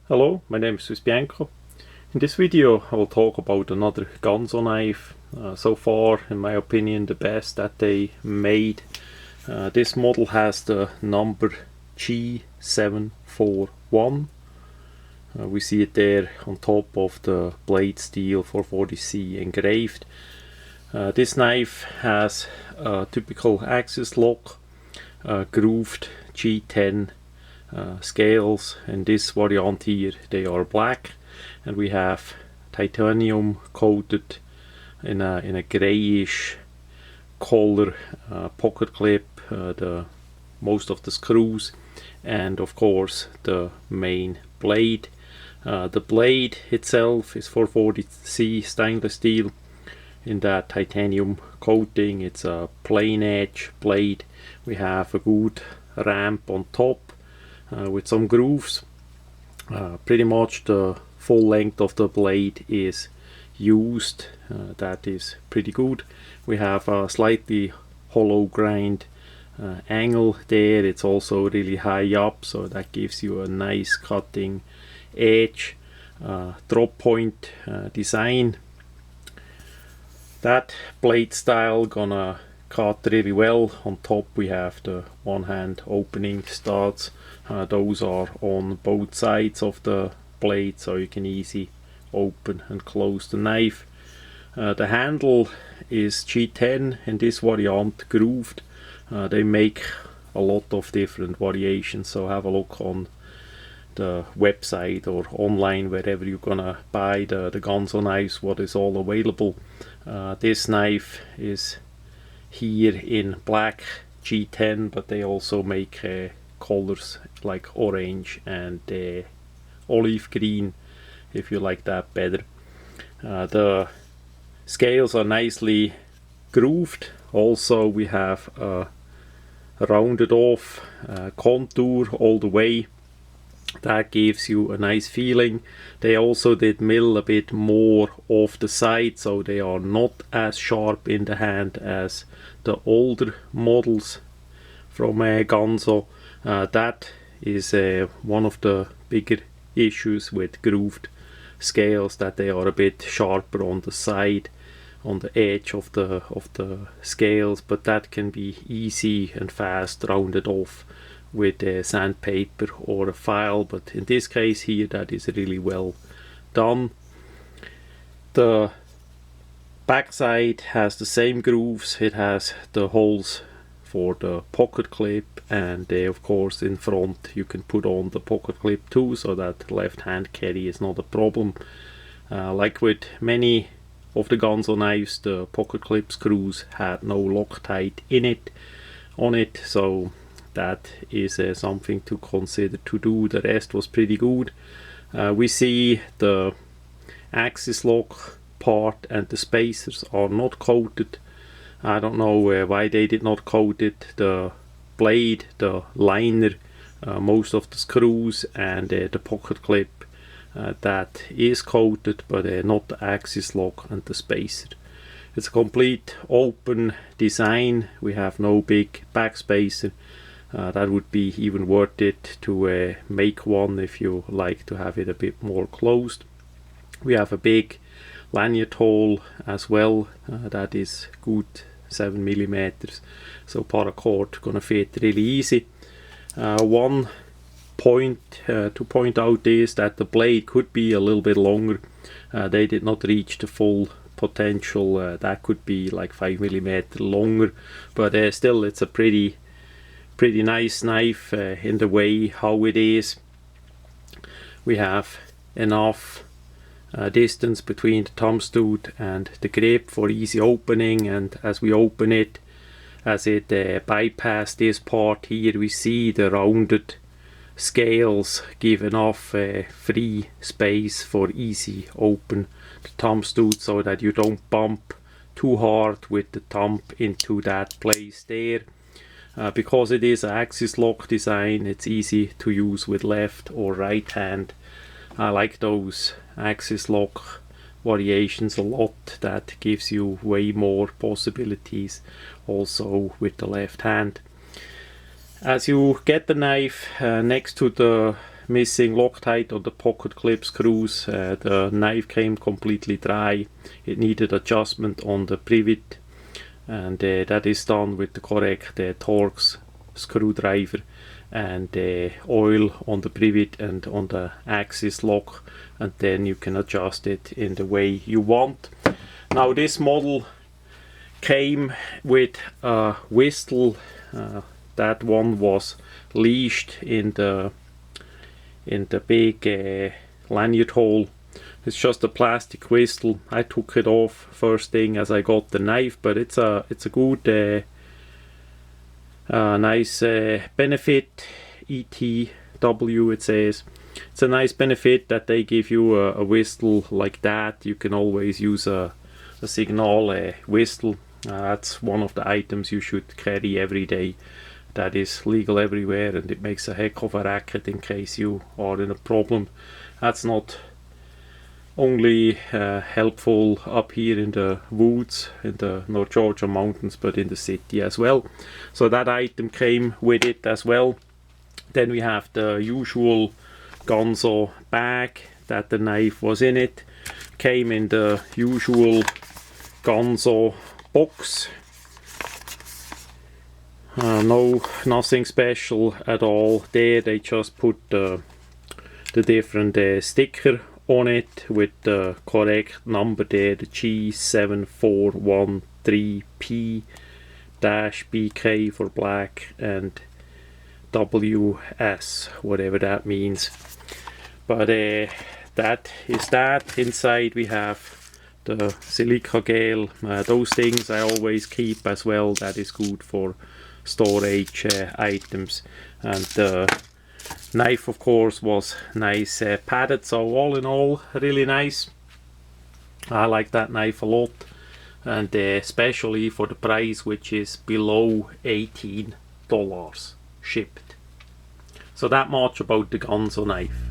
Hello, my name is swissbianco. In this video I will talk about another ganzo knife. So far, in my opinion, the best that they made. This model has the number G741. We see it there on top of the blade steel 440C engraved. This knife has a typical axis lock, grooved G10 scales. In this variant here they are black, and we have titanium coated in a grayish color pocket clip, the most of the screws, and of course the main blade. The blade itself is 440C stainless steel in that titanium coating. It's a plain edge blade. We have a good ramp on top with some grooves. Pretty much the full length of the blade is used. That is pretty good. We have a slightly hollow grind angle there. It's also really high up, so that gives you a nice cutting edge. Drop point design. That blade style gonna cut really well. On top we have the one hand opening studs. Those are on both sides of the blade, so you can easily open and close the knife. The handle is G10 in this variant, grooved. They make a lot of different variations, so have a look on the website or online, wherever you're gonna buy the ganzo knives, what is all available. This knife is here in black G10, but they also make colors like orange and olive green, if you like that better. The scales are nicely grooved. Also we have a rounded off contour all the way. That gives you a nice feeling. They also did mill a bit more off the side, so they are not as sharp in the hand as the older models from ganzo. That is one of the bigger issues with grooved scales, that they are a bit sharper on the side, on the edge of the scales, but that can be easy and fast rounded off with sandpaper or a file. But in this case here, that is really well done. The backside has the same grooves. It has the holes for the pocket clip, and of course in front you can put on the pocket clip too, so that left hand carry is not a problem. Like with many of the ganzo knives, the pocket clip screws had no Loctite on it, so that is something to consider to do. The rest was pretty good. We see the axis lock part and the spacers are not coated. I don't know why they did not coat it. The blade, the liner, most of the screws, and the pocket clip, that is coated, but not the axis lock and the spacer. It's a complete open design. We have no big back spacer. That would be even worth it to make one if you like to have it a bit more closed. We have a big lanyard hole as well. That is good 7mm, so paracord gonna fit really easy. One point to point out is that the blade could be a little bit longer. They did not reach the full potential. That could be like 5mm longer, but still it's a pretty nice knife in the way how it is. We have enough distance between the thumb stud and the grip for easy opening, and as we open it, as it bypass this part here, we see the rounded scales give enough free space for easy open the thumb stud, so that you don't bump too hard with the thumb into that place there. Because it is an axis lock design, it's easy to use with left or right hand. I like those axis lock variations a lot. That gives you way more possibilities also with the left hand. As you get the knife next to the missing Loctite on the pocket clip screws. The knife came completely dry. It needed adjustment on the privet, and that is done with the correct Torx screwdriver and oil on the privet and on the axis lock, and then you can adjust it in the way you want. Now this model came with a whistle. That one was leashed in the big lanyard hole. It's just a plastic whistle. I took it off first thing as I got the knife, but it's a good nice benefit. ETW it says. It's a nice benefit that they give you a whistle like that. You can always use a signal whistle. That's one of the items you should carry every day. That is legal everywhere, and it makes a heck of a racket in case you are in a problem. That's not only helpful up here in the woods in the North Georgia mountains, but in the city as well. So that item came with it as well. Then we have the usual ganzo bag that the knife was in it. Came in the usual ganzo box. Nothing special at all there. They just put the different sticker on it with the correct number there, the G741 for black and WS, whatever that means. But that is that. Inside we have the silica gel. Those things I always keep as well. That is good for storage items. And the knife, of course, was nice padded. So all in all, really nice. I like that knife a lot, and especially for the price, which is below $18 shipped. So that much about the ganzo knife.